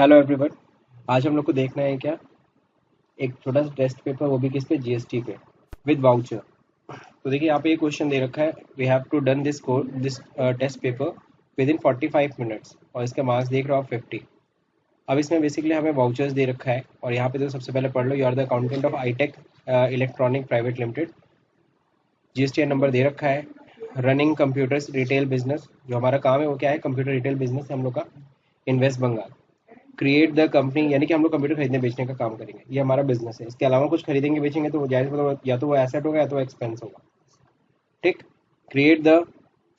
Hello everyone. आज हम लोग को देखना है क्या, एक छोटा सा टेस्ट पेपर, वो भी किस पे, जीएसटी पे, विद वाउचर। तो देखिए यहाँ पे ये क्वेश्चन दे रखा है, we have to done this test paper within 45 minutes, और इसके मार्क्स देख रहे हो आप 50। अब इसमें बेसिकली हमें वाउचर्स दे रखा है, और यहाँ पे तो सबसे पहले पढ़ लो, you are the accountant of Itech electronic private limited. GST number दे रखा है। रनिंग कंप्यूटर्स रिटेल बिजनेस, जो हमारा काम है वो क्या है, कंप्यूटर रिटेल बिजनेस है हम लोग का in West Bengal. Create the company, यानी कि हम लोग कंप्यूटर खरीदने बेचने का काम करेंगे, ये हमारा बिजनेस है। इसके अलावा कुछ खरीदेंगे बेचेंगे तो वो जायज मतलब या तो वो एसेट होगा या तो एक्सपेंस होगा। ठीक। Create the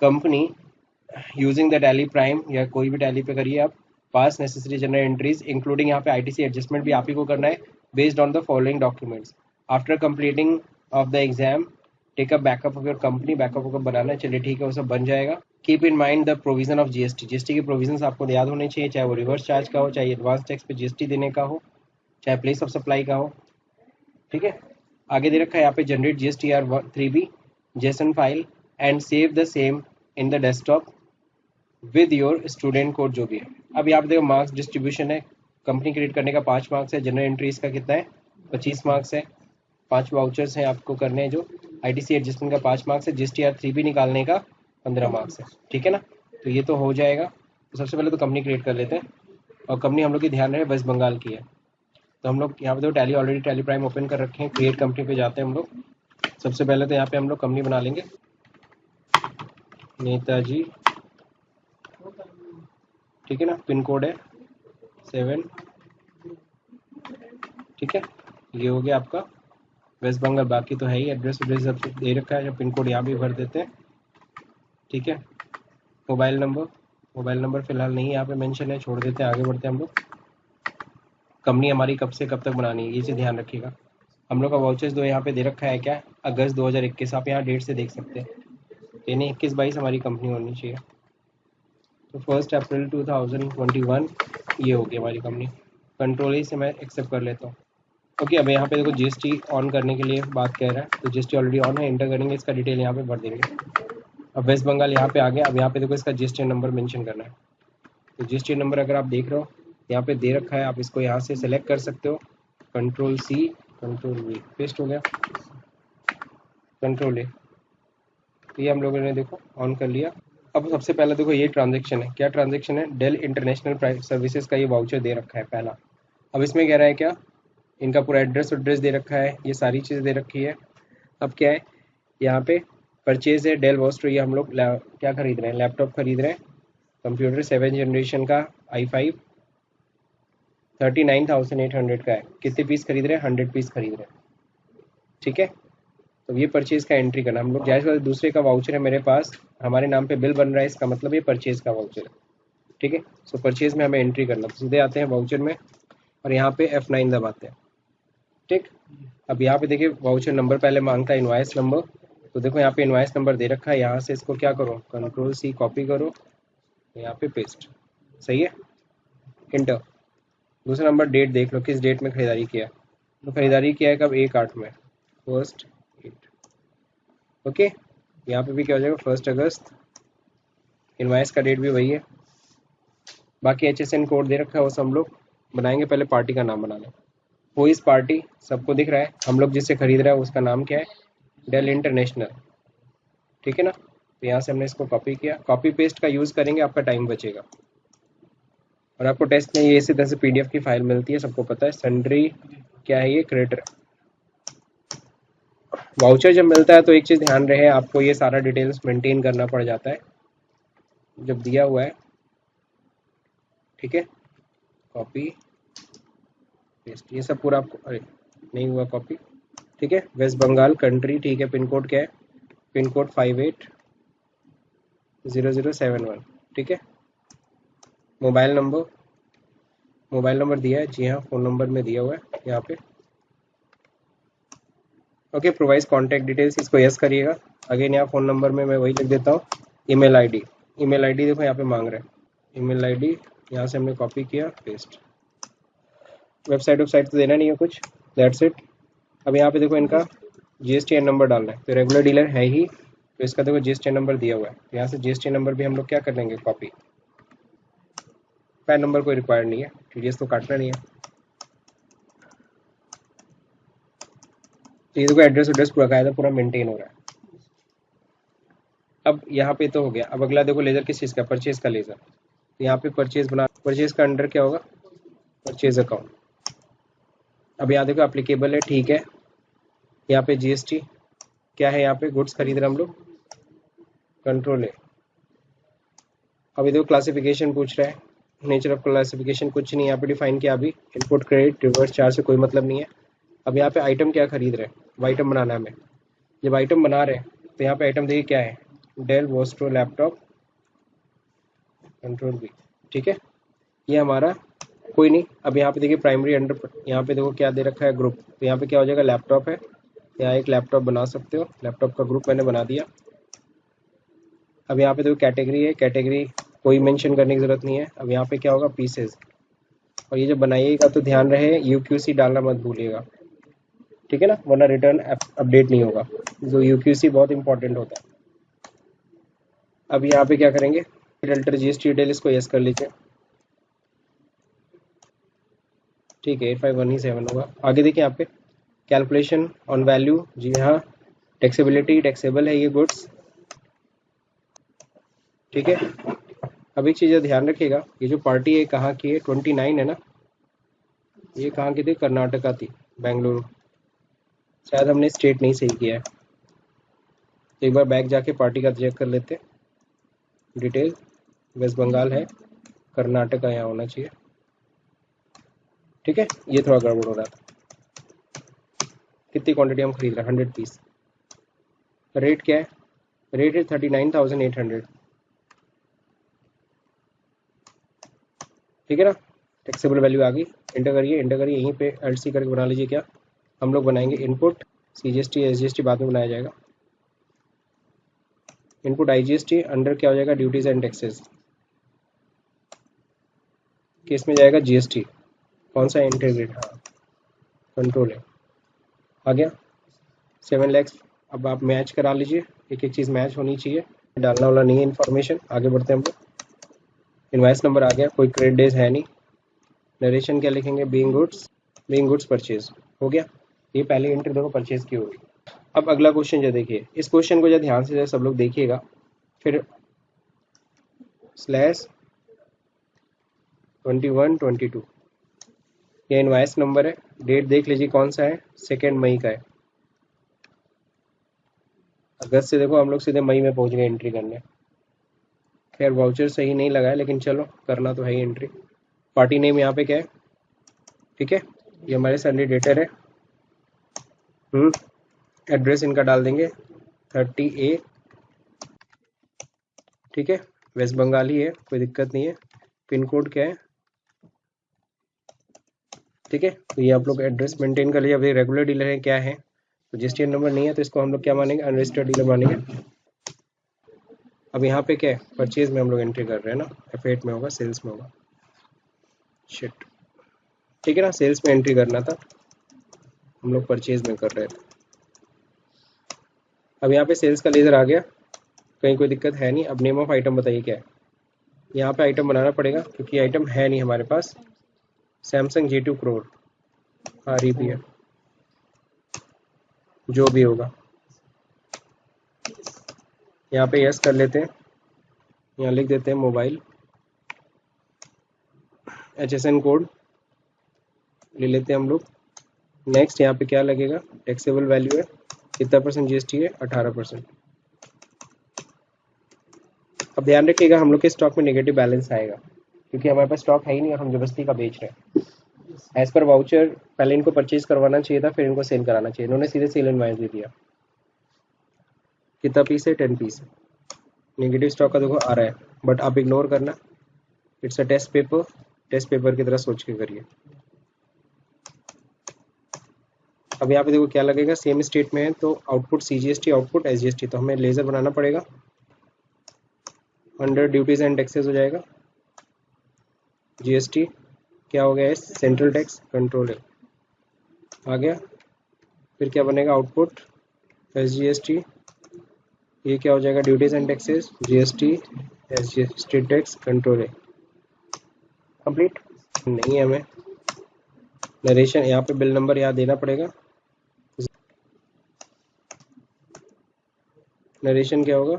company using the tally prime, या कोई भी टैली पे करिए आप। पास नेसेसरी जनरल एंट्रीज इंक्लूडिंग यहाँ पे आईटीसी एडजस्टमेंट भी आप ही को करना है, based on the following documents. After completing of the exam take a backup of your company, backup वकअप बनाना है, चलिए ठीक है, वो सब बन जाएगा। Keep in mind the provision of GST, GST के प्रोविजन आपको याद होने चाहिए, चाहे वो रिवर्स चार्ज का हो, चाहे एडवांस टैक्स पे जीएसटी देने का हो, चाहे प्लेस ऑफ सप्लाई का हो। ठीक है। आगे दे रखा है यहाँ पे, generate GSTR 3B JSON file and save the same in the desktop with your student code, जो भी है। अब यहाँ पे देखो मार्क्स डिस्ट्रीब्यूशन है, कंपनी क्रिएट करने का 5 मार्क्स है, जनरल एंट्रीज का कितना है 25 मार्क्स है, 5 वाउचर्स हैं आपको करने हैं, जो आईटीसी एडजस्टमेंट का 5 मार्क्स है, जीएसटीआर 3B निकालने का 15 मार्क्स है। ठीक है ना, तो ये तो हो जाएगा। तो सबसे पहले तो कंपनी क्रिएट कर लेते हैं, और कंपनी हम लोग की ध्यान रहे वेस्ट बंगाल की है। तो हम लोग यहाँ पे तो tally already tally prime open कर रखे हैं, क्रिएट कंपनी पे जाते हैं हम लोग। सबसे पहले तो यहाँ पे हम लोग कंपनी बना लेंगे, नेताजी। ठीक है ना, पिन कोड है 7। ठीक है, ये हो गया आपका वेस्ट बंगाल। बाकी तो है ही, एड्रेस एड्रेस सब दे रखा है, पिन कोड यहाँ भी भर देते हैं। ठीक है, मोबाइल नंबर फिलहाल नहीं यहाँ पे मेंशन है, छोड़ देते हैं, आगे बढ़ते हैं हम लोग। कंपनी हमारी कब से कब तक बनानी है, ये चीज़ ध्यान रखिएगा। हम लोग का वाउचर्स दो यहाँ पे दे रखा है क्या, अगस्त 2021, आप यहाँ डेट से देख सकते हैं, यानी 21-22 हमारी कंपनी होनी चाहिए। तो 1 अप्रैल 2021 ये होगी हमारी कंपनी। कंट्रोल ही से मैं एक्सेप्ट कर लेता हूँ। ओके, अब यहाँ पे देखो जीएसटी ऑन करने के लिए बात कह रहा है, तो जीएसटी ऑलरेडी ऑन है, एंटर करेंगे, इसका डिटेल यहाँ पे भर देंगे। अब वेस्ट बंगाल यहाँ पे आ गया। अब यहाँ पे देखो इसका जीएसटी नंबर मेंशन करना है। तो जीएसटी नंबर अगर आप देख रहे हो यहाँ पे दे रखा है, आप इसको यहाँ से सेलेक्ट कर सकते हो, control C control V, paste हो गया, कंट्रोल A। तो ये हम लोगों ने देखो ऑन कर लिया। अब सबसे पहले देखो ये ट्रांजेक्शन है, क्या ट्रांजेक्शन है, डेल इंटरनेशनल प्राइवेट सर्विसेज का ये वाउचर दे रखा है पहला। अब इसमें कह रहा है क्या, इनका पूरा एड्रेस दे रखा है, ये सारी चीज़ें दे रखी है। अब क्या है यहाँ पे, परचेज है डेल वॉस्ट्रो, ये हम लोग क्या खरीद रहे हैं, लैपटॉप खरीद रहे हैं, कंप्यूटर 7th जनरेशन का i5 39,800 का है। कितने पीस खरीद रहे हैं, 100 पीस खरीद रहे हैं। ठीक है, तो ये परचेज का एंट्री करना हम लोग, जायज़ बात दूसरे का वाउचर है मेरे पास, हमारे नाम पे बिल बन रहा है, इसका मतलब ये परचेज का वाउचर है। ठीक है, सो परचेज में हमें एंट्री करना, तो सीधे आते हैं वाउचर में, और यहाँ पे F9 दबाते हैं। ठीक, अब यहाँ पे देखिए वाउचर नंबर पहले मांगता है, इनवाइस नंबर। तो देखो यहाँ पे इनवाइस नंबर दे रखा है, यहाँ से इसको क्या करो, कंट्रोल C कॉपी करो, यहाँ पे पेस्ट। सही है, इंटर। दूसरा नंबर डेट देख लो, किस डेट में खरीदारी किया, तो खरीदारी किया है कब, 1/8 में, 1/8। ओके, यहाँ पे भी क्या हो जाएगा, 1 अगस्त। इनवाइस का डेट भी वही है। बाकी HSN कोड दे रखा है, वो सब हम लोग बनाएंगे, पहले पार्टी का नाम बना लें। वो इस पार्टी सबको दिख रहा है, हम लोग जिससे खरीद रहे हैं उसका नाम क्या है, डेल इंटरनेशनल। ठीक है ना, तो यहाँ से हमने इसको कॉपी किया, कॉपी पेस्ट का यूज़ करेंगे, आपका टाइम बचेगा। और आपको टेस्ट में ये इसी तरह से PDF की फाइल मिलती है, सबको पता है। सन्ड्री क्या है ये, क्रेडिटर। वाउचर जब मिलता है तो एक चीज़ ध्यान रहे, आपको ये सारा डिटेल्स मेंटेन करना पड़ जाता है जब दिया हुआ है। ठीक है, कॉपी पेस्ट, ये सब पूरा आपको, अरे नहीं हुआ कॉपी। ठीक है, वेस्ट बंगाल कंट्री, ठीक है, पिन कोड क्या है, पिन कोड 580071। ठीक है, मोबाइल नंबर दिया है, जी हाँ, फ़ोन नंबर में दिया हुआ है यहाँ पे। ओके, प्रोवाइड कॉन्टैक्ट डिटेल्स, इसको यस करिएगा। अगेन यहाँ फ़ोन नंबर में मैं वही लिख देता हूँ, ईमेल आईडी देखो यहाँ पे मांग रहे हैं, ईमेल आईडी यहाँ से हमने कॉपी किया, पेस्ट। वेबसाइट तो देना नहीं है कुछ, दैट्स इट। अब यहाँ पे देखो इनका GSTN नंबर डालना है, तो रेगुलर डीलर है ही, तो इसका देखो GSTN नंबर दिया हुआ है, यहाँ से GSTN नंबर भी हम लोग क्या कर लेंगे, कॉपी। पैन नंबर कोई रिक्वायर्ड नहीं है, TDS तो काटना नहीं है। तो ये देखो एड्रेस एड्रेस पूरा कायदा पूरा मेंटेन हो रहा है। अब यहाँ पे तो हो गया। अब अगला देखो लेजर किस चीज़ का, परचेज का लेजर। तो यहाँ पे परचेज बना, परचेज का अंडर क्या होगा, परचेज अकाउंट। अब यहाँ देखो अप्लीकेबल है, ठीक है। यहाँ पे GST क्या है, यहाँ पे गुड्स खरीद रहे हम लोग, कंट्रोल है। अभी देखो क्लासिफिकेशन पूछ रहा है, नेचर ऑफ क्लासिफिकेशन कुछ नहीं यहाँ पे डिफाइन किया अभी। इनपुट क्रेडिट रिवर्स चार्ज से कोई मतलब नहीं है। अब यहाँ पे आइटम क्या खरीद रहे हैं, वो आइटम बनाना है हमें। जब आइटम बना रहे हैं तो यहाँ पे आइटम देखिए क्या है, del vostro laptop control B, ठीक है। ये हमारा कोई नहीं। अब यहाँ पे देखिए प्राइमरी अंडर, यहाँ पे देखो क्या दे रखा है, ग्रुप। तो यहाँ पे क्या हो जाएगा, लैपटॉप है, यहाँ एक लैपटॉप बना सकते हो, लैपटॉप का ग्रुप मैंने बना दिया। अब यहाँ पे देखो कैटेगरी है, कैटेगरी कोई मेंशन करने की जरूरत नहीं है। अब यहाँ पे क्या होगा, पीसेज। और ये जब बनाइएगा तो ध्यान रहे UQC डालना मत भूलिएगा, ठीक है ना, वरना रिटर्न अपडेट नहीं होगा। जो UQC बहुत इंपॉर्टेंट होता है। अब यहाँ पे क्या करेंगे, अल्टर GST डिटेल, इसको यस कर लीजिए, ठीक है। 8517 होगा। आगे देखिए यहाँ पे कैलकुलेशन ऑन वैल्यू, जी हाँ, टैक्सेबिलिटी, टैक्सेबल है ये गुड्स, ठीक है। अब एक चीज़ ध्यान रखिएगा, ये जो पार्टी है कहाँ की है, 29 है ना, ये कहाँ की थी, कर्नाटका थी, बेंगलुरु। शायद हमने स्टेट नहीं सही किया है। तो एक बार बैक जाके पार्टी का चेक कर लेते हैं, डिटेल वेस्ट बंगाल है, कर्नाटका यहाँ होना चाहिए, ठीक है। ये थोड़ा गड़बड़ हो रहा था। कितनी क्वांटिटी हम खरीद रहे हैं, 100 पीस। रेट क्या है, रेट है 39,800, ठीक है ना। टैक्सेबल वैल्यू आ गई, इंटर करिए, इंटर करिए, यहीं पे LC करके बना लीजिए। क्या हम लोग बनाएंगे, इनपुट CGST SGST बाद में बनाया जाएगा। इनपुट IGST अंडर क्या हो जाएगा, ड्यूटीज एंड टैक्सेस, किस में जाएगा, GST। कौन सा इंटीग्रेट, हाँ कंट्रोल है, आ गया 7 लाख। अब आप मैच करा लीजिए, एक एक चीज़ मैच होनी चाहिए, डालना वाला नहीं है इन्फॉर्मेशन। आगे बढ़ते हैं हम लोग। इनवाइस नंबर आ गया, कोई क्रेडिट डेज है नहीं। नरेशन क्या लिखेंगे, बीइंग गुड्स परचेज, हो गया। ये पहले एंट्री देखो परचेज की होगी। अब अगला क्वेश्चन जो देखिए, इस क्वेश्चन को जो ध्यान से सब लोग देखिएगा, फिर स्लैश 2122, ये इनवाइस नंबर है। डेट देख लीजिए कौन सा है, 2 मई का है। अगस्त से देखो हम लोग सीधे मई में पहुंच गए एंट्री करने। खैर वाउचर सही नहीं लगा है, लेकिन चलो करना तो है ही एंट्री। पार्टी नेम यहाँ पे क्या है, ठीक है, ये हमारे सैलरी डेटर है। एड्रेस इनका डाल देंगे 30A, ठीक है, वेस्ट बंगाल ही है, कोई दिक्कत नहीं है। पिन कोड क्या है, ठीक है। तो ये आप लोग एड्रेस मेंटेन कर लीजिए। अभी रेगुलर डीलर है क्या है, तो GST नंबर नहीं है तो इसको हम लोग क्या मानेंगे, अनरजिस्टर्ड डीलर मानेंगे। अब यहाँ पे क्या है, परचेज में हम लोग एंट्री कर रहे हैं ना, F8 में होगा, सेल्स में होगा, शिट, ठीक है ना, सेल्स में एंट्री करना था, हम लोग परचेज में कर रहे थे। अब यहाँ पे सेल्स का लेजर आ गया, कहीं कोई दिक्कत है नहीं। अब नेम ऑफ आइटम बताइए क्या है, यहाँ पे आइटम बनाना पड़ेगा क्योंकि आइटम है नहीं हमारे पास। सैमसंग J2 Pro REP, जो भी होगा यहाँ पे यस कर लेते हैं, यहाँ लिख देते हैं मोबाइल, HSN कोड ले लेते हैं हम लोग। नेक्स्ट यहाँ पे क्या लगेगा, टैक्सेबल वैल्यू है, कितना % GST है, 18%। अब ध्यान रखिएगा हम लोग के स्टॉक में नेगेटिव बैलेंस आएगा क्योंकि हमारे पास स्टॉक है ही नहीं और हम जबरदस्ती का बेच रहे हैं। एज पर वाउचर पहले इनको परचेज करवाना चाहिए था, फिर इनको सेल कराना चाहिए, इन्होंने सीधे सेल इनवाइस दे दिया। कितना पीस है, 10 पीस। नेगेटिव स्टॉक का देखो आ रहा है, बट आप इग्नोर करना, it's a test paper, test paper की तरह सोच के करिए। अब यहाँ पे देखो क्या लगेगा, सेम स्टेट में है तो आउटपुट CGST, आउटपुट SGST, तो हमें लेजर बनाना पड़ेगा। अंडर ड्यूटीज एंड टैक्सेस हो जाएगा, GST क्या हो गया है, सेंट्रल टैक्स, कंट्रोल है, आ गया। फिर क्या बनेगा, आउटपुट SGST, ये क्या हो जाएगा, duties and taxes, GST SGST tax, control है। कंप्लीट नहीं है हमें। नरेशन यहाँ पे बिल नंबर यहाँ देना पड़ेगा। नरेशन क्या होगा?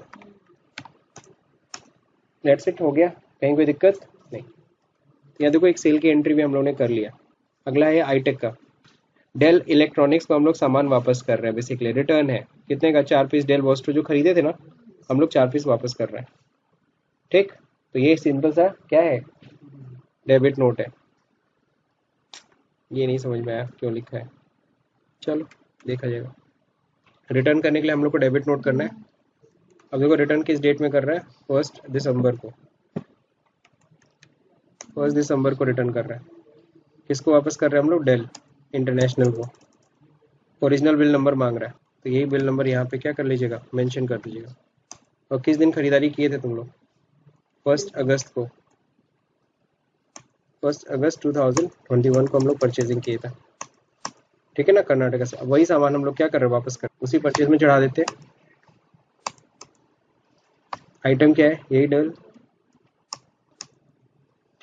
लेट्स इट, हो गया, कहीं कोई दिक्कत नहीं। यहाँ देखो एक सेल की एंट्री भी हम लोगों ने कर लिया। अगला है आईटेक का। डेल इलेक्ट्रॉनिक्स को हम लोग सामान वापस कर रहे हैं, बेसिकली रिटर्न है। कितने का? 4 पीस डेल वॉस्टो जो खरीदे थे ना, हम लोग 4 पीस वापस कर रहे हैं। ठीक, तो ये सिंपल सा क्या है? डेबिट नोट है। ये नहीं समझ में आया क्यों लिखा है, चलो देखा जाएगा। रिटर्न करने के लिए हम लोग को डेबिट नोट करना है। अब देखो रिटर्न किस डेट में कर रहा है? 1 दिसंबर को। 1 दिसंबर को रिटर्न कर रहा है। किसको वापस कर रहे हैं हम लोग? डेल इंटरनेशनल को। ओरिजिनल बिल नंबर मांग रहा है, तो यही बिल नंबर यहाँ पे क्या कर लीजिएगा, मेंशन कर दीजिएगा। और किस दिन खरीदारी किए थे तुम लोग? 1 अगस्त को। 1 अगस्त 2021 को हम लोग परचेजिंग किए थे, ठीक है ना, कर्नाटका से। अब वही सामान हम लोग क्या कर रहे हैं? वापस कर, उसी परचेज में चढ़ा देते हैं। आइटम क्या है? यही डेल,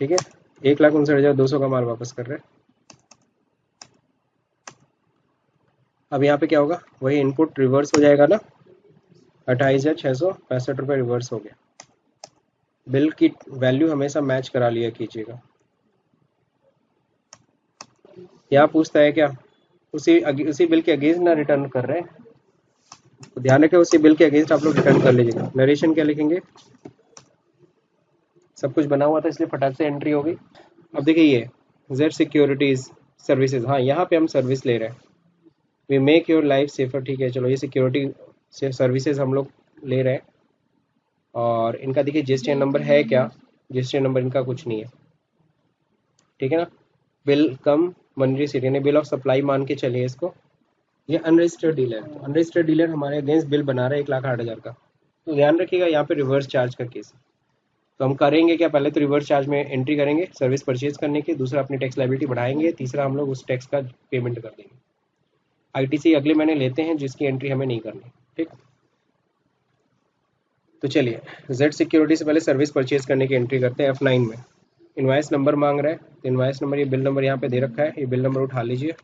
ठीक है। 1,59,200 का माल वापस कर रहे हैं। अब यहाँ पे क्या होगा? वही इनपुट रिवर्स हो जाएगा ना, 28,665 रिवर्स हो गया। बिल की वैल्यू हमेशा मैच करा लिया कीजिएगा। यहाँ पूछता है क्या? उसी बिल के अगेंस्ट ना रिटर्न कर रहे हैं, तो ध्यान रखें उसी बिल के अगेंस्ट आप लोग रिटर्न कर लीजिएगा। नरेशन क्या लिखेंगे? सब कुछ बना हुआ था इसलिए फटाक से एंट्री हो गई। अब देखिए ये जेड सिक्योरिटीज सर्विसेज, हाँ यहाँ पे हम सर्विस ले रहे हैं। We make your life safer, ठीक है, चलो ये सिक्योरिटी से सर्विसेज हम लोग ले रहे हैं। और इनका देखिए जीएसटी नंबर है क्या? जीएसटी नंबर इनका कुछ नहीं है, ठीक है ना। बिल कम मनरी सीट यानी बिल ऑफ सप्लाई मान के चलिए इसको। ये अनरजिस्टर्ड डीलर, तो अनरजिस्टर्ड डीलर हमारे अगेंस्ट बिल बना रहा है 1,08,000 का। तो ध्यान रखिएगा यहाँ पे रिवर्स चार्ज का केस। तो हम करेंगे क्या? पहले तो रिवर्स चार्ज में एंट्री करेंगे सर्विस परचेज करने की, दूसरा अपनी टैक्स लायबिलिटी बढ़ाएंगे, तीसरा हम लोग उस टैक्स का पेमेंट कर देंगे। आईटीसी अगले महीने लेते हैं जिसकी एंट्री हमें नहीं करनी, ठीक। तो चलिए जेड सिक्योरिटी से पहले सर्विस परचेज करने की एंट्री करते हैं F9 में। इनवाइस नंबर मांग रहा है, तो इनवाइस नंबर, ये बिल नंबर यहाँ पे दे रखा है, ये बिल नंबर उठा लीजिए।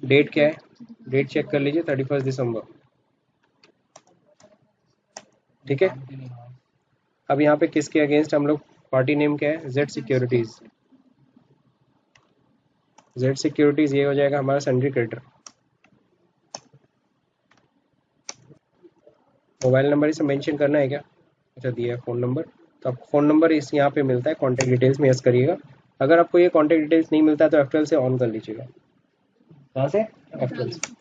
डेट क्या है? डेट चेक कर लीजिए, 31 दिसंबर, ठीक है। अब यहाँ पे किसके अगेंस्ट हम लोग, पार्टी नेम क्या है? Z securities. जेड सिक्योरिटीज ये हो जाएगा हमारा सन्ड्री क्रेडिटर। मोबाइल नंबर इसे मेंशन करना है क्या? अच्छा दिया है फ़ोन नंबर, तो आपको फ़ोन नंबर इस यहाँ पे मिलता है, कॉन्टैक्ट डिटेल्स में यस करिएगा। अगर आपको ये कॉन्टैक्ट डिटेल्स नहीं मिलता है तो F12 से ऑन कर लीजिएगा। कहाँ से? F12 से।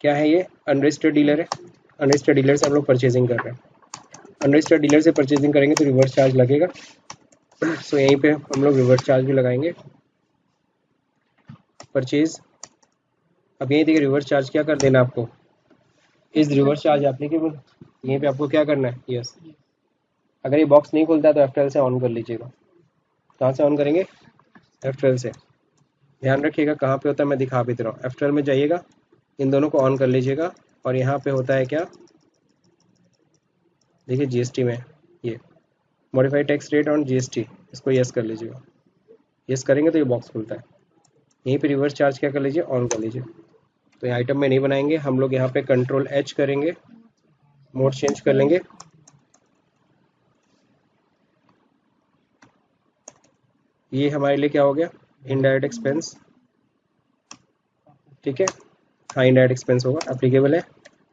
क्या है ये? अनरजिस्टर्ड डीलर है। अनरजिस्टर्ड डीलर से हम लोग परचेजिंग कर रहे हैं। अनरजिस्टर्ड डीलर से परचेजिंग करेंगे तो रिवर्स चार्ज लगेगा, सो यहीं पे हम लोग रिवर्स चार्ज भी लगाएंगे। परचेज, अब यहीं देखिए रिवर्स चार्ज क्या कर देना आपको, इस रिवर्स चार्ज एप्लीकेबल, यहीं पे आपको क्या करना है? यस। अगर ये बॉक्स नहीं खुलता है तो F12 से ऑन कर लीजिएगा। कहाँ से ऑन करेंगे? F12 से। ध्यान रखिएगा कहाँ पे होता है, मैं दिखा भी दे रहा हूँ। F12 में जाइएगा, इन दोनों को ऑन कर लीजिएगा, और यहाँ पे होता है क्या, देखिए जीएसटी में ये modified tax rate on GST, इसको यस कर लीजिएगा। यस करेंगे तो ये बॉक्स खुलता है। यहीं पे रिवर्स चार्ज क्या कर लीजिए, ऑन कर लीजिए। तो ये आइटम में नहीं बनाएंगे हम लोग, यहाँ पे Ctrl+H करेंगे, मोड चेंज कर लेंगे। ये हमारे लिए क्या हो गया? इनडायरेक्ट एक्सपेंस, ठीक है। हाँ इनडायरेक्ट एक्सपेंस होगा, एप्लीकेबल है।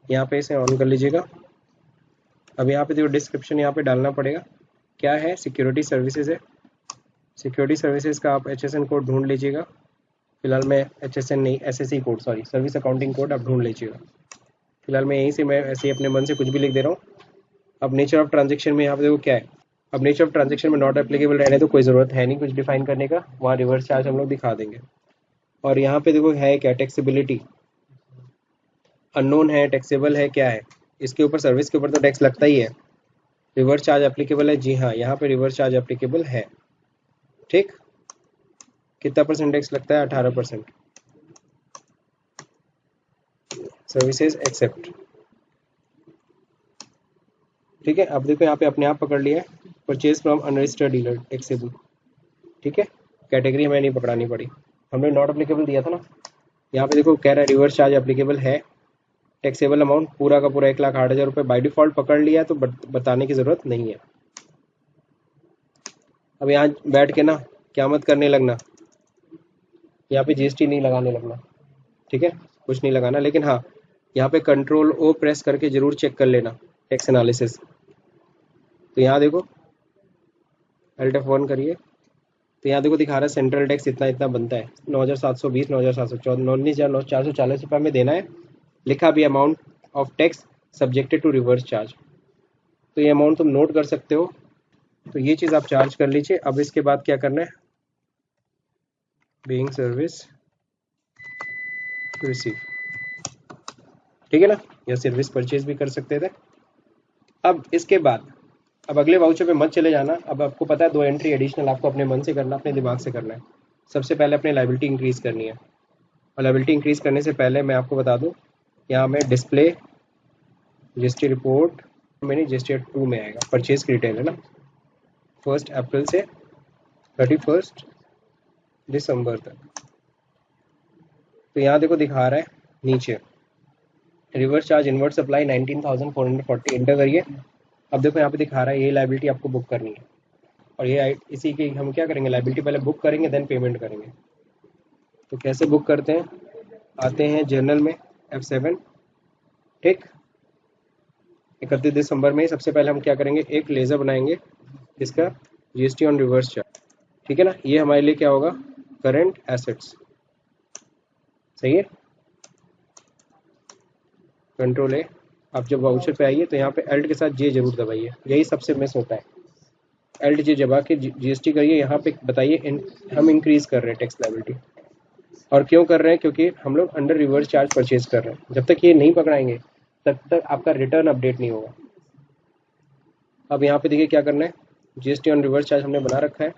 यहाँ पे इसे ऑन कर लीजिएगा। अब यहाँ पे जो डिस्क्रिप्शन यहाँ पे डालना पड़ेगा, क्या है? सिक्योरिटी सर्विसेज है। सिक्योरिटी सर्विसेज का आप HSN कोड ढूंढ लीजिएगा। फिलहाल मैं HSN नहीं, SSE code, sorry service accounting code आप ढूंढ लीजिएगा। फिलहाल मैं यहीं से, मैं ऐसे ही अपने मन से कुछ भी लिख दे रहा हूँ। अब नेचर ऑफ ट्रांजेक्शन में यहाँ पे देखो क्या है, अब नेचर ऑफ ट्रांजेक्शन में नॉट एप्लीकेबल रहने तो कोई ज़रूरत है नहीं कुछ डिफाइन करने का, वहाँ रिवर्स चार्ज हम लोग दिखा देंगे। और यहाँ पे देखो है क्या, टैक्सेबिलिटी अननोन है, टैक्सेबल है, क्या है? इसके ऊपर, सर्विस के ऊपर तो टैक्स लगता ही है। रिवर्स चार्ज एप्लीकेबल है, जी हाँ यहाँ पे रिवर्स चार्ज एप्लीकेबल है, ठीक। कितना परसेंट टैक्स लगता है? 18%। सर्विसेज एक्सेप्ट, ठीक है, अब देखो यहाँ पे अपने आप पकड़ लिया है, purchase from unregistered dealer taxable. ठीक है, कैटेगरी हमें नहीं पकड़ानी पड़ी, हमने नॉट अप्लीकेबल दिया था ना। यहाँ पे देखो कह रहा है रिवर्स चार्ज एप्लीकेबल है, टैक्सेबल अमाउंट पूरा का पूरा 1,08,000 रुपये बाई डिफॉल्ट पकड़ लिया, तो बताने की ज़रूरत नहीं है। अब यहाँ बैठ के ना क्या मत करने लगना, यहाँ पे जीएसटी नहीं लगाने लगना। ठीक है, कुछ नहीं लगाना, लेकिन हाँ यहाँ पे कंट्रोल ओ प्रेस करके जरूर चेक कर लेना टैक्स एनालिसिस। तो यहाँ देखो अल्ट F1 करिए, तो यहाँ देखो दिखा रहा है सेंट्रल टैक्स इतना इतना बनता है, 9,720, 9,714, 19,440 रुपये में देना है। लिखा भी amount of tax subjected to reverse charge, तो ये अमाउंट तुम नोट कर सकते हो। तो ये चीज़ आप चार्ज कर लीजिए। अब इसके बाद क्या करना है, बीइंग सर्विस रिसीव, ठीक है ना, या सर्विस परचेज भी कर सकते थे। अब इसके बाद अब अगले वाउचर पे मत चले जाना। अब आपको पता है 2 एंट्री एडिशनल आपको अपने मन से करना, अपने दिमाग से करना है। सबसे पहले अपने लाइबिलिटी इंक्रीज करनी है, और लाइबिलिटी इंक्रीज करने से पहले मैं आपको बता दूं, यहाँ में डिस्प्ले जीएसटी रिपोर्ट मेरी जीएसटी 2 में आएगा, परचेज की डिटेल है ना, 1 अप्रैल से 31 दिसंबर तक। तो यहाँ देखो दिखा रहा है नीचे reverse charge inward supply 19,440 inter करिए। अब देखो यहाँ पे दिखा रहा है ये लाइबिलिटी आपको बुक करनी है, और ये इसी की हम क्या करेंगे, लाइबिलिटी पहले बुक करेंगे देन पेमेंट करेंगे। तो कैसे बुक करते हैं, आते हैं जर्नल में F7। ठीक, 31 दिसंबर में सबसे पहले हम क्या करेंगे, एक लेज़र बनाएंगे इसका जीएसटी ऑन रिवर्स चार्ज। ठीक है ना, ये हमारे लिए क्या होगा, करंट एसेट्स। सही है, कंट्रोल ए। आप जब वाउचर पे आइए तो यहाँ पे एल्ट के साथ जे जरूर दबाइए, यही सबसे मिस होता है। एल्ट जे दबा के जीएसटी करिए, यहाँ पे बताइए हम इंक्रीज कर रहे हैं टैक्स लायबिलिटी। और क्यों कर रहे हैं, क्योंकि हम लोग अंडर रिवर्स चार्ज परचेज कर रहे हैं। जब तक ये नहीं पकड़ाएंगे तब तक आपका रिटर्न अपडेट नहीं होगा। अब यहाँ पे देखिए क्या करना है, जीएसटी ऑन रिवर्स चार्ज हमने बना रखा है,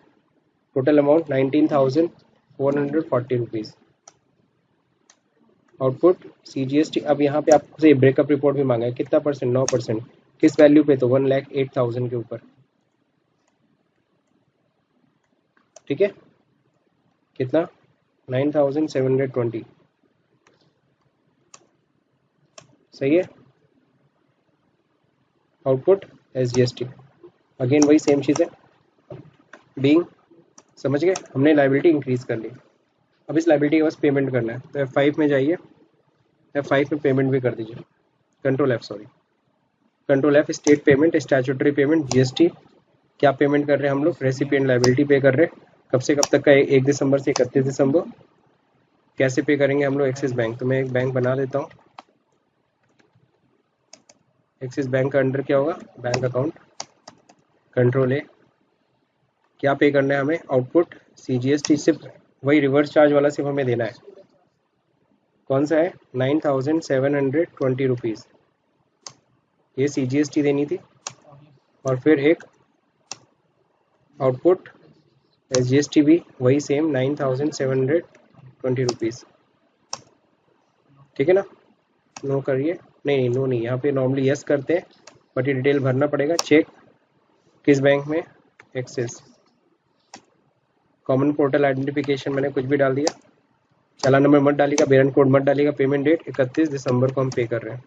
total amount 19,440 rupees, output CGST. अब यहाँ पे आपसे ब्रेकअप रिपोर्ट भी मांगा है, कितना परसेंट, 9%, किस वैल्यू पे, तो 1,08,000 के ऊपर। ठीक है, कितना, 9,720। सही है, आउटपुट एसजीएसटी, अगेन वही सेम चीज़ है, बीइंग, समझ गए, हमने लाइबिलिटी इंक्रीज कर ली। अब इस लाइबिलिटी के बस पेमेंट करना है, तो F5 में जाइए, F5 में पेमेंट भी कर दीजिए, control F state payment, statutory payment, GST. क्या पेमेंट कर रहे हैं हम लोग, रेसिपिएंट लाइबिलिटी पे कर रहे हैं। कब से कब तक का, 1 दिसंबर से 31 दिसंबर। कैसे पे करेंगे हम लोग, एक्सिस बैंक। तो मैं एक बैंक बना देता हूँ, एक्सिस बैंक का अंडर क्या होगा, बैंक अकाउंट, कंट्रोल ए। क्या पे करना है हमें, आउटपुट सीजीएसटी, सिर्फ वही रिवर्स चार्ज वाला सिर्फ हमें देना है। कौन सा है, 9,720 रुपीज़, ये सीजीएसटी देनी थी। और फिर एक आउटपुट एसजीएसटी भी वही सेम 9,720 रुपीज़। ठीक है ना, नो करिए, नहीं नो नहीं, यहाँ पे नॉर्मली यस करते हैं, बट ये डिटेल भरना पड़ेगा। चेक किस बैंक में, एक्सिस। कॉमन पोर्टल आइडेंटिफिकेशन मैंने कुछ भी डाल दिया, चालान नंबर मत डालिएगा, बेरन कोड मत डालिएगा, पेमेंट डेट 31 दिसंबर को हम पे कर रहे हैं।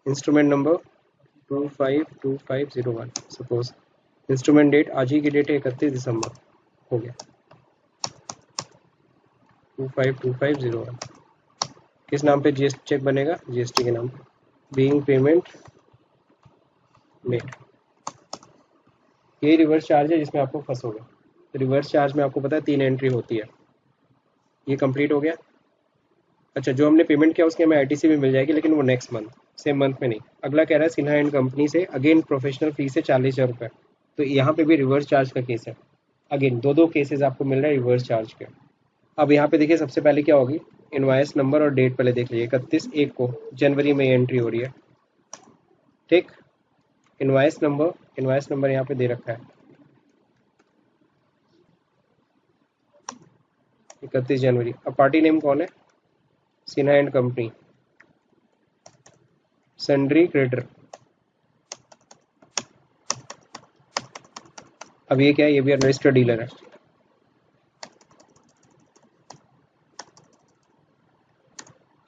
Instrument number 252501, suppose instrument date आज ही की डेट है 31 दिसंबर, हो गया 252501। किस नाम पे जीएसटी चेक बनेगा, जीएसटी के नाम पे, बीइंग पेमेंट मेड। ये रिवर्स चार्ज है जिसमें आपको फंसोगे। तो रिवर्स चार्ज में आपको पता है 3 एंट्री होती है। ये कंप्लीट हो गया। अच्छा, जो हमने पेमेंट किया उसकी हमें आईटीसी भी मिल जाएगी, लेकिन वो नेक्स्ट मंथ, सेम मंथ में नहीं। अगला कह रहा है सिन्हा एंड कंपनी से अगेन प्रोफेशनल फीस है 40,000 रुपये। तो यहाँ पे भी रिवर्स चार्ज का केस है, अगेन दो केसेस आपको मिल रहे हैं रिवर्स चार्ज के। अब यहाँ पे देखिए सबसे पहले क्या होगी, इनवाइस नंबर और डेट पहले देख लीजिए, 31/1 को जनवरी में एंट्री हो रही है। ठीक, इनवाइस नंबर यहाँ पे दे रखा है 31 जनवरी। अब पार्टी नेम कौन है, Sinha and company, sundry creditor, अब ये क्या है, ये भी रजिस्टर्ड डीलर है।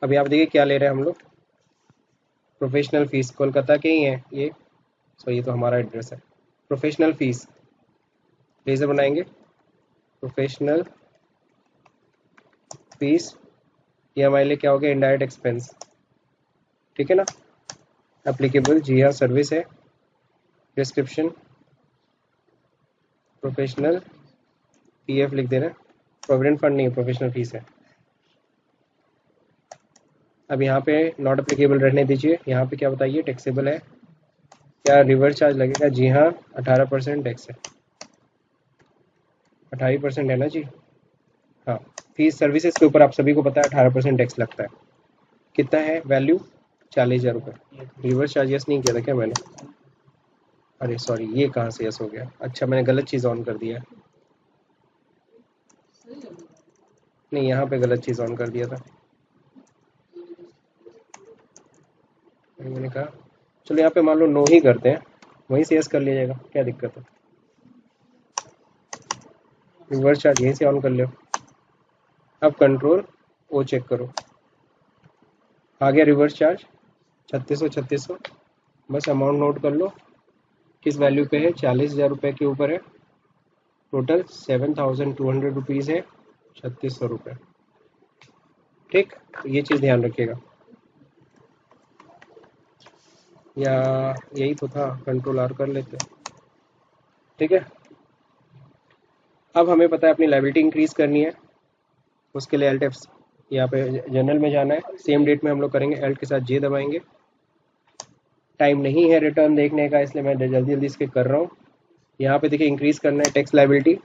अब यहाँ पे देखिए क्या ले रहे हैं हम लोग, प्रोफेशनल फीस, कोलकाता के ही हैं ये, सो ये तो हमारा एड्रेस है। प्रोफेशनल फीस लेजर बनाएंगे, प्रोफेशनल फीस, ये हमारे लिए क्या हो गया, इनडायरेक्ट एक्सपेंस, ठीक है ना। एप्लीकेबल, जी हाँ सर्विस है। डिस्क्रिप्शन प्रोफेशनल, पीएफ लिख देना, प्रोविडेंट फंड नहीं है, प्रोफेशनल फीस है। अब यहाँ पे नॉट एप्लीकेबल रहने दीजिए, यहाँ पे क्या बताइए, टैक्सेबल है, क्या रिवर्स चार्ज लगेगा, जी हाँ 18% टैक्स है, 28% है ना जी, हाँ। फीस सर्विसेज के ऊपर आप सभी को पता है 18% टैक्स लगता है। कितना है वैल्यू, 40,000 रुपये। रिवर्स चार्ज यस नहीं किया था क्या मैंने, अरे सॉरी, ये कहाँ से यस हो गया, अच्छा मैंने गलत चीज़ ऑन कर दिया, नहीं यहाँ पे गलत चीज़ ऑन कर दिया था, मैंने कहा चलो यहाँ पे मान लो नो ही करते हैं, वहीं से यस कर लिया जाएगा, क्या दिक्कत है। रिवर्स चार्ज यहीं से ऑन कर लो। अब कंट्रोल ओ चेक करो, आ गया रिवर्स चार्ज 3600, बस अमाउंट नोट कर लो, किस वैल्यू पे है, 40,000 रुपये के ऊपर है, टोटल 7,200 रुपीज़ है, 3600 रुपये, ठीक। तो ये चीज़ ध्यान रखिएगा, या यही तो था, कंट्रोल आर कर लेते हैं, ठीक है। अब हमें पता है अपनी लायबिलिटी इंक्रीज करनी है, उसके लिए एल्ट एफ, यहाँ पे जनरल में जाना है, सेम डेट में हम लोग करेंगे, एल्ट के साथ जे दबाएंगे। टाइम नहीं है रिटर्न देखने का, इसलिए मैं जल्दी जल्दी इसके कर रहा हूँ। यहाँ पे देखिए इंक्रीज करना है टैक्स लायबिलिटी,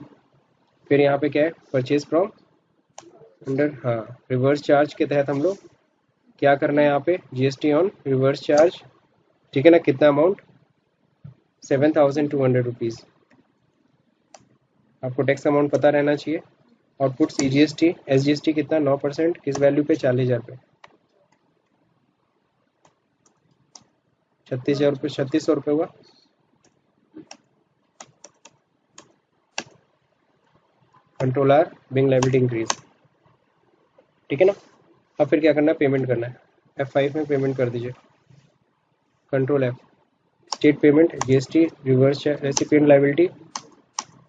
फिर यहाँ पे क्या है, परचेज फ्रॉम अंडर, हाँ रिवर्स चार्ज के तहत हम लोग क्या करना है, यहाँ पे जीएसटी ऑन रिवर्स चार्ज, ठीक है ना। कितना अमाउंट, 7,200 रुपीज़, आपको टैक्स अमाउंट पता रहना चाहिए। आउटपुट सीजीएसटी एसजीएसटी कितना, 9%, किस वैल्यू पे, 40,000 पे, 36,000 रुपये, 3600 रुपये हुआ। Control are being liability increase, ठीक है ना। अब फिर क्या करना है, पेमेंट करना है, F5 में पेमेंट कर दीजिए, control F, state payment GST reverse recipient liability,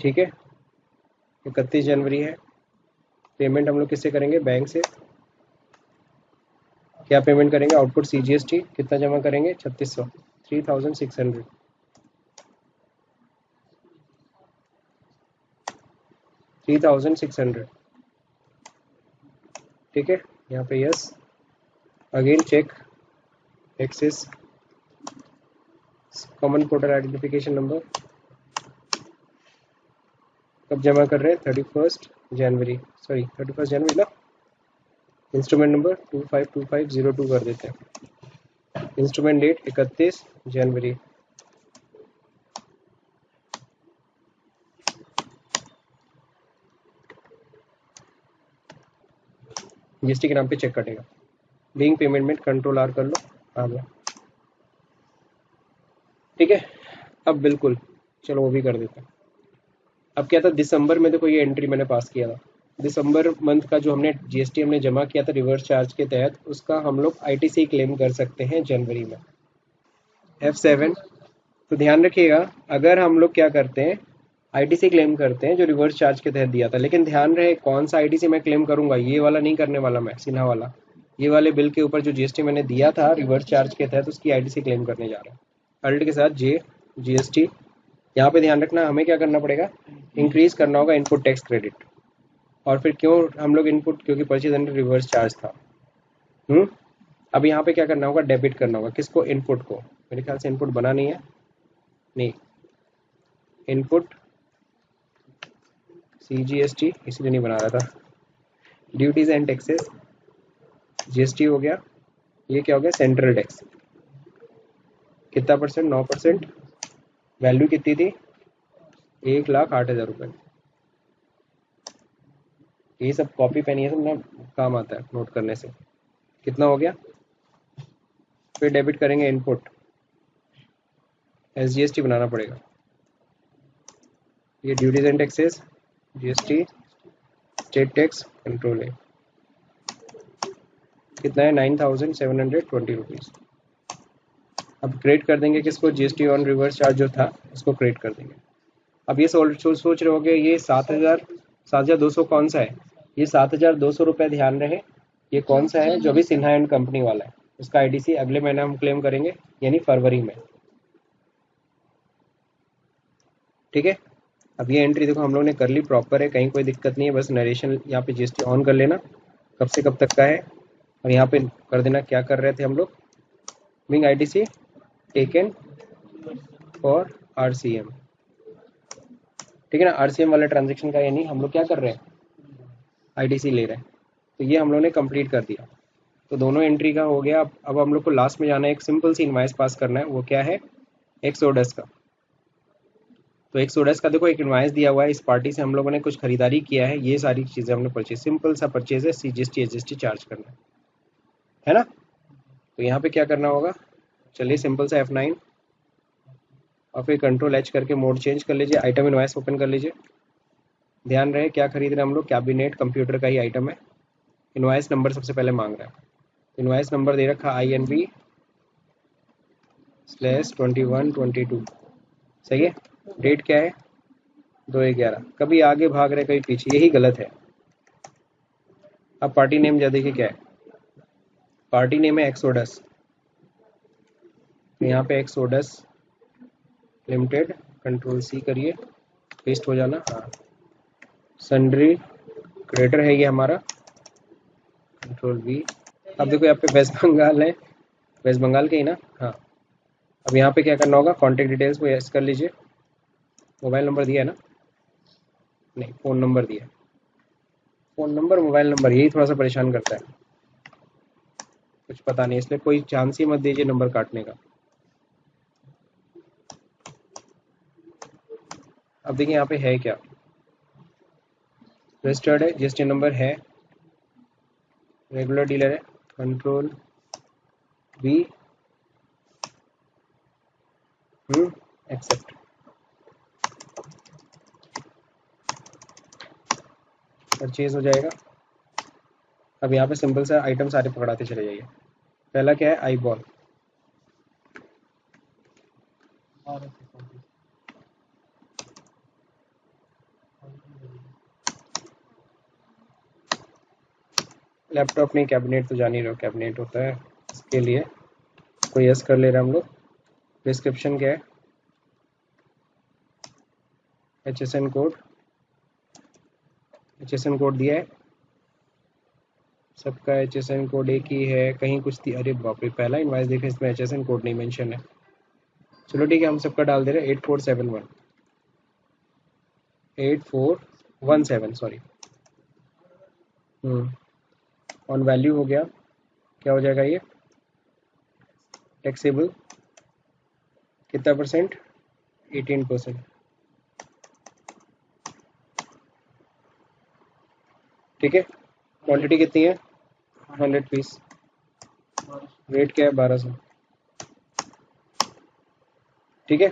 ठीक है। 31 जनवरी है, पेमेंट हम लोग किससे करेंगे, बैंक से। क्या पेमेंट करेंगे, आउटपुट सीजीएसटी कितना जमा करेंगे, 3600, 3,600, 3,600, ठीक है। यहाँ पे yes, again check access common voter identification number, कब जमा कर रहे हैं, 31 जनवरी, सॉरी 31 जनवरी ना। इंस्ट्रूमेंट नंबर 252502 कर देते हैं, इंस्ट्रूमेंट डेट 31 जनवरी, जीएसटी के नाम पे चेक कटेगा, बिंग पेमेंट में कंट्रोल आर कर लो, आ गया, ठीक है। अब बिल्कुल चलो वो भी कर देते हैं। अब क्या था, दिसंबर में देखो ये एंट्री मैंने पास किया था, दिसंबर मंथ का जो हमने जीएसटी हमने जमा किया था रिवर्स चार्ज के तहत, उसका हम लोग आईटीसी क्लेम कर सकते हैं जनवरी में, F7। तो ध्यान रखिएगा, अगर हम लोग क्या करते हैं, आईटीसी क्लेम करते हैं जो रिवर्स चार्ज के तहत दिया था, लेकिन ध्यान रहे कौन सा आईटीसी मैं क्लेम करूंगा, ये वाला नहीं करने वाला मैं, सिन्हा वाला, ये वाले बिल के ऊपर जो जीएसटी मैंने दिया था रिवर्स चार्ज के तहत, उसकी आईटीसी क्लेम करने जा रहा हूँ, अल्ट के साथ जे जीएसटी। यहाँ पे ध्यान रखना हमें क्या करना पड़ेगा, इंक्रीज करना होगा इनपुट टैक्स क्रेडिट, और फिर क्यों हम लोग इनपुट, क्योंकि परचेज अंडर रिवर्स चार्ज था। अब यहाँ पे क्या करना होगा, डेबिट करना होगा, किसको, इनपुट को, मेरे ख्याल से इनपुट बना नहीं है, नहीं, इनपुट सीजीएसटी इसलिए नहीं बना रहा था, ड्यूटीज एंड टैक्सेस, जीएसटी हो गया, ये क्या हो गया, सेंट्रल टैक्स, कितना परसेंट, 9%, वैल्यू कितनी थी, 1,08,000 रुपये, ये सब कॉपी पेन ये सब ना काम आता है नोट करने से, कितना हो गया। फिर डेबिट करेंगे इनपुट, एसजीएसटी बनाना पड़ेगा, ये duties and taxes, GST, state tax, control है, कितना है 9720 रुपीज़। अब क्रेडिट कर देंगे किसको, जीएसटी ऑन रिवर्स चार्ज जो था उसको क्रेडिट कर देंगे। अब ये सोच रहे होगे ये 7,200 कौन सा है, ये 7,200 रुपये ध्यान रहे ये कौन सा है, जो भी सिन्हा एंड कंपनी वाला है, उसका आईडीसी अगले महीने हम क्लेम करेंगे यानी फरवरी में, ठीक है। अब ये एंट्री देखो हम लोग ने कर ली, प्रॉपर है, कहीं कोई दिक्कत नहीं है, बस नरेशन यहाँ पे जीएसटी ऑन कर लेना कब से कब तक का है, और यहाँ पे कर देना क्या कर रहे थे हम लोग, being IDC taken for RCM, ठीक है ना। आरसीएम वाले ट्रांजेक्शन का यानी हम लोग क्या कर रहे हैं, आईडीसी ले रहे हैं, तो ये हम लोग ने कंप्लीट कर दिया। तो दोनों एंट्री का हो गया। अब हम लोग को लास्ट में जाना है, एक सिंपल सी इनवाइस पास करना है, वो क्या है, एक्सोडस का। तो एक्सोडस का देखो एक इनवाइस दिया हुआ है, इस पार्टी से हम लोगों ने कुछ खरीदारी किया है, ये सारी चीज़ें हमने परचेज, सिंपल सा परचेज है, सीजीएसटी एसजीएसटी चार्ज करना है ना। तो यहाँ पे क्या करना होगा, चलिए सिंपल सा F9 और फिर कंट्रोल एच करके मोड चेंज कर लीजिए, आइटम इनवाइस ओपन कर लीजिए। ध्यान रहे क्या खरीद रहे हैं हम लोग, कैबिनेट कंप्यूटर का ही आइटम है। इनवाइस नंबर सबसे पहले मांग रहा है, इनवाइस नंबर दे रखा INV/2122, सही है। डेट क्या है 2/11, कभी आगे भाग रहे कभी पीछे, यही गलत है। अब पार्टी नेम जा देखिए क्या है, पार्टी नेम है एक्सोडस, तो यहाँ पे एक्सोडस लिमिटेड, कंट्रोल सी करिए, पेस्ट हो जाना, हाँ। सन्ड्री क्रेडिटर है ये हमारा, कंट्रोल वी। अब देखो यहाँ पे वेस्ट बंगाल है, वेस्ट बंगाल के ही ना, हाँ। अब यहाँ पे क्या करना होगा, कॉन्टेक्ट डिटेल्स को यस कर लीजिए, मोबाइल नंबर दिया है ना, नहीं फ़ोन नंबर दिया है, फ़ोन नंबर मोबाइल नंबर यही थोड़ा सा परेशान करता है, कुछ पता नहीं, इसलिए कोई चांस ही मत दीजिए नंबर काटने का। अब देखिए यहाँ पे है क्या, रजिस्टर्ड है, जीएसटी नंबर है, रेगुलर डीलर है, कंट्रोल बी, एक्सेप्ट, परचेज हो जाएगा। अब यहाँ पे सिंपल सा आइटम सारे पकड़ाते चले जाइए। पहला क्या है, आई बॉल, लैपटॉप नहीं कैबिनेट, तो जान ही रहो कैबिनेट होता है, इसके लिए कोई यस कर ले रहे हम लोग। डिस्क्रिप्शन क्या है, HSN कोड, HSN कोड दिया है सबका, HSN कोड एक ही है, कहीं कुछ थी, अरे बाप रे, पहला इनवाइस देखा इसमें HSN कोड नहीं मेंशन है। चलो ठीक है, हम सबका डाल दे रहे हैं 8471, 8417 सॉरी, ऑन वैल्यू हो गया, क्या हो जाएगा ये, टैक्सेबल कितना परसेंट, 18%, ठीक है। क्वांटिटी कितनी है, 100 पीस, रेट क्या है 1200, ठीक है।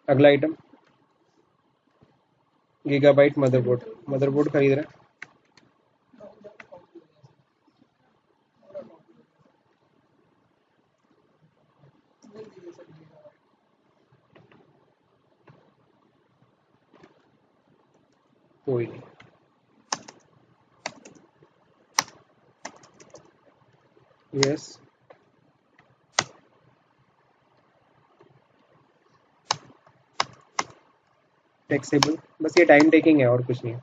अगला आइटम, गीगाबाइट मदरबोर्ड, मदरबोर्ड खरीद रहे हैं, कोई नहीं, यस, टैक्सेबल, बस ये टाइम टेकिंग है और कुछ नहीं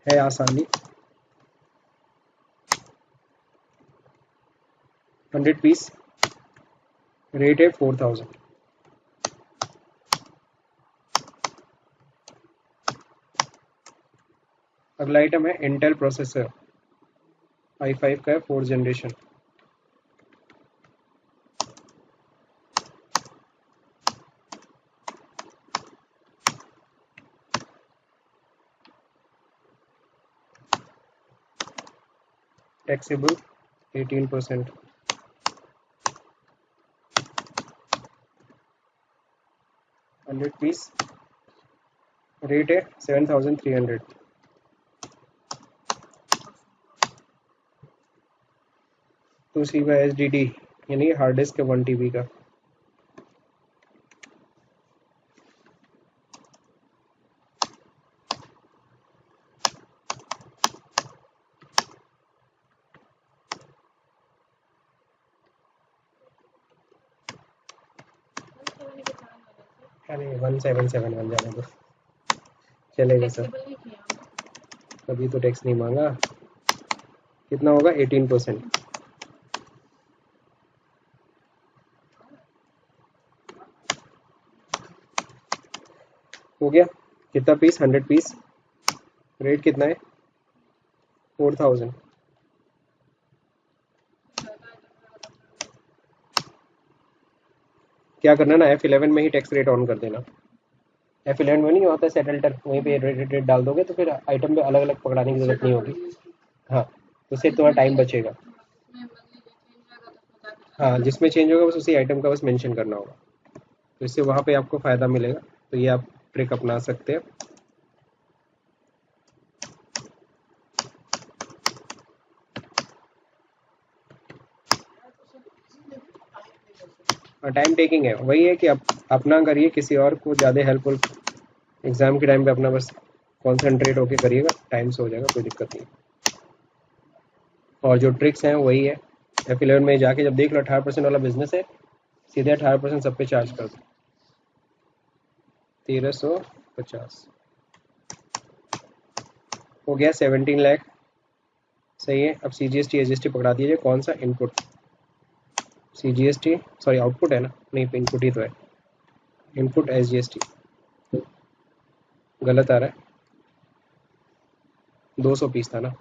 है आसानी। 100 पीस, रेट है 4000। अगला आइटम है इंटेल प्रोसेसर, i5 का है, 4th generation, taxable 18%, 100 piece, rate है 7300। तो सी का HDD यानी हार्ड डिस्क है 1 TB का। अरे 177 बन जाने दो, चलेगा सर। अभी तो टैक्स नहीं मांगा। कितना होगा? 18%। हो गया। कितना पीस? 100 पीस, रेट कितना है? 4000। क्या करना ना, F11 में ही टैक्स रेट ऑन कर देना। F11 में नहीं होता सेटल्टर, वहीं पे रेट डाल दोगे तो फिर आइटम पे अलग अलग पकड़ाने की जरूरत नहीं होगी। हाँ, तो उससे तुम्हारा टाइम बचेगा। हाँ, जिसमें चेंज होगा बस उसी आइटम का बस मेंशन करना होगा, तो इससे वहाँ पे आपको फ़ायदा मिलेगा। तो ये आप ट्रिक अपना सकते हैं। टाइम टेकिंग है, वही है कि आप अपना करिए, किसी और को ज़्यादा हेल्पफुल एग्ज़ाम के टाइम पे अपना बस कॉन्सेंट्रेट होके करिएगा, टाइम से हो जाएगा, कोई दिक्कत नहीं। और जो ट्रिक्स हैं वही है। F11 में जाके जब देख लो 18% वाला बिजनेस है, सीधे 18% सब पे चार्ज कर दो, 1350 हो गया 17 लाख। सही है। अब CGST SGST पकड़ा दीजिए, कौन सा इनपुट? CGST सॉरी आउटपुट है ना, नहीं इनपुट ही तो है। इनपुट SGST गलत आ रहा है, 200 पीस था ना,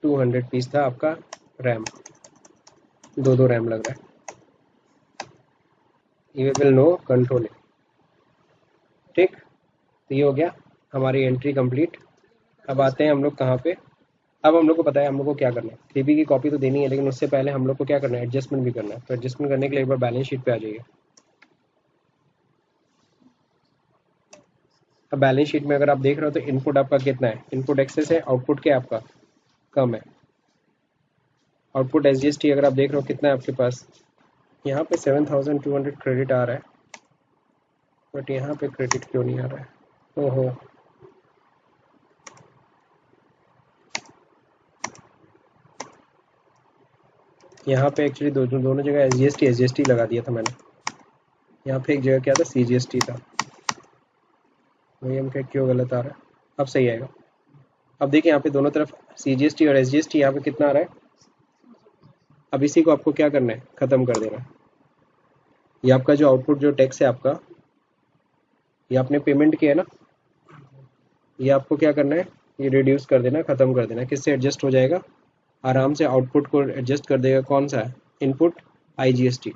200 पीस था आपका रैम, दो रैम लग रहा है। ये विल नो कंट्रोल है, ठीक। तो ये हो गया हमारी एंट्री कंप्लीट। अब आते हैं हम लोग कहाँ पे? अब हम लोग को पता है हम लोग को क्या करना है। 3B की कॉपी तो देनी है, लेकिन उससे पहले हम लोग को क्या करना है? एडजस्टमेंट भी करना है। तो एडजस्टमेंट करने के लिए एक बार बैलेंस शीट पे आ जाइए। अब बैलेंस शीट में अगर आप देख रहे हो तो इनपुट आपका कितना है? इनपुट एक्सेस है, आउटपुट क्या आपका कम है। आउटपुट SGST अगर आप देख रहे हो कितना है आपके पास, यहाँ पे 7200 क्रेडिट आ रहा है, बट यहाँ पे क्रेडिट क्यों नहीं आ रहा है? ओहो, यहाँ पे एक्चुअली दोनों जगह SGST लगा दिया था मैंने। यहाँ पे एक जगह क्या था? CGST था। वही हम क्या, क्यों गलत आ रहा है? अब सही आएगा। अब देखिए यहाँ पे दोनों तरफ CGST और SGST, यहाँ पे कितना आ रहा है? अब इसी को आपको क्या करना है? ख़त्म कर देना है। ये आपका जो आउटपुट जो टैक्स है आपका, ये आपने पेमेंट किया है ना, ये आपको क्या करना है? ये रिड्यूस कर देना, ख़त्म कर देना। किससे एडजस्ट हो जाएगा? आराम से आउटपुट को एडजस्ट कर देगा। कौन सा है? Input IGST।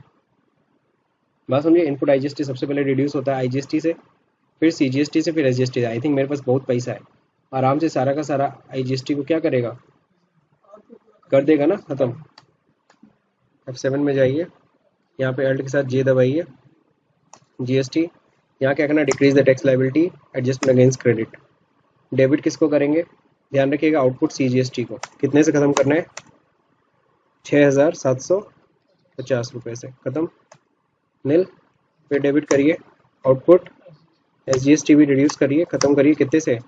बात समझिए, इनपुट IGST सबसे पहले रिड्यूस होता है IGST से, फिर CGST से, फिर SGST से। आई थिंक मेरे पास बहुत पैसा है, आराम से सारा का सारा IGST को क्या करेगा? कर देगा ना ख़त्म। F7 में जाइए, यहाँ पे अल्ट के साथ J दबाइए, GST। यहाँ क्या करना? Decrease the tax liability, adjustment against credit. Debit किसको करेंगे? ध्यान रखिएगा, आउटपुट CGST को। कितने से ख़त्म करना है? 6750 रुपये से ख़त्म, नील। फिर डेबिट करिए आउटपुट SGST भी रिड्यूस करिए, ख़त्म करिए। कितने से?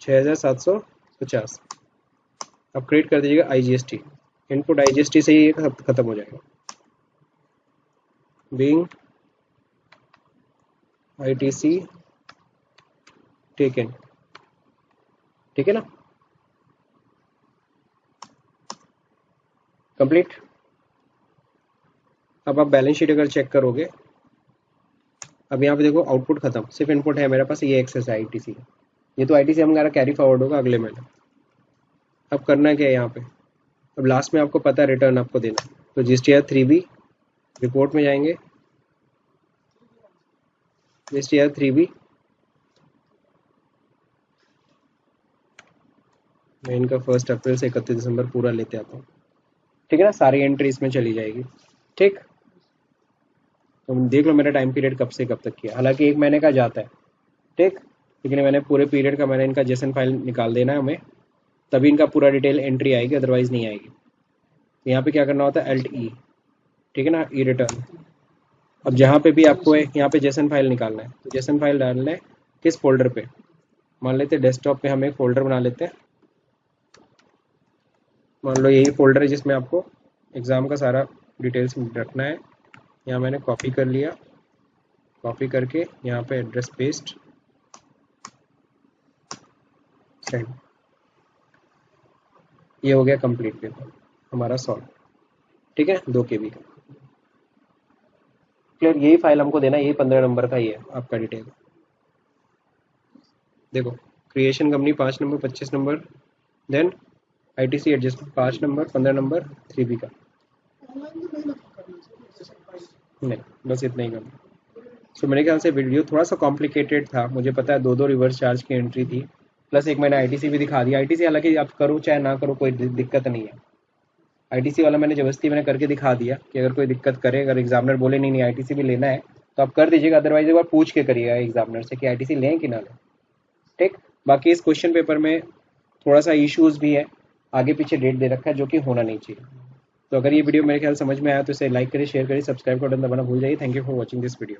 6750। अब क्रिएट कर दीजिएगा IGST। इनपुट IGST से ही ये ख़त्म हो जाएगा। बीइंग ITC टेकन, ठीक है ना? कंप्लीट। अब आप बैलेंस शीट अगर चेक करोगे, अब यहाँ पे देखो आउटपुट खत्म, सिर्फ इनपुट है मेरे पास, ये एक्सेस है ITC का। ये तो ITC हमारा कैरी फॉरवर्ड होगा अगले महीने। अब करना क्या है यहाँ पे? अब लास्ट में आपको पता है रिटर्न आपको देना, तो GSTR 3B रिपोर्ट में जाएंगे, GSTR 3B। मैं इनका 1 अप्रैल से 31 दिसंबर पूरा लेते आता हूँ, ठीक है ना? सारी एंट्री इसमें चली जाएगी, ठीक। तो देख लो मेरा टाइम पीरियड कब से कब तक किया, हालांकि 1 महीने का जाता है, ठीक, लेकिन मैंने पूरे पीरियड का मैंने इनका जेसन फाइल निकाल देना है हमें, तभी इनका पूरा डिटेल एंट्री आएगी, अदरवाइज नहीं आएगी। तो यहाँ पे क्या करना होता है, Alt E, ठीक है ना, ई रिटर्न। अब जहाँ पे भी आपको यहाँ पे जेसन फाइल निकालना है, तो जेसन फाइल डालना है किस फोल्डर पे, मान लेते हैं डेस्कटॉप पे हम एक फोल्डर बना लेते हैं, मान लो यही फोल्डर है जिसमें आपको एग्ज़ाम का सारा डिटेल्स रखना है। यहाँ मैंने कॉपी कर लिया, कॉपी करके यहाँ पे एड्रेस पेस्ट, सेंड, ये हो गया कंप्लीट पेपर हमारा सॉल्व, ठीक है, 2 KB का। क्लियर, यही फाइल हमको देना है, यही 15 नंबर का ही है आपका डिटेल। देखो, creation company 5 number, 25 number, then ITC adjustment 5 number, 15 number, 3B का नहीं, बस इतना ही करना। सो मेरे ख्याल से वीडियो थोड़ा सा कॉम्प्लिकेटेड था, मुझे पता है 2 रिवर्स चार्ज की एंट्री थी, प्लस एक मैंने ITC भी दिखा दिया। ITC हालांकि आप करो चाहे ना करो कोई दिक्कत नहीं है, ITC वाला मैंने जबरदस्ती मैंने करके दिखा दिया कि अगर कोई दिक्कत करे, अगर एग्जामिनर बोले नहीं ITC भी लेना है तो आप कर दीजिएगा, अदरवाइज एक बार पूछ के करिएगा एग्जामिनर से कि ITC लें कि ना लें, ठीक। बाकी इस क्वेश्चन पेपर में थोड़ा सा इश्यूज भी है, आगे पीछे डेट दे रखा है जो कि होना नहीं चाहिए। तो अगर ये वीडियो मेरे ख्याल समझ में आया तो इसे लाइक करिए, शेयर करिए, सब्सक्राइब का बटन दबाना भूल जाइए। Thank you for watching this video.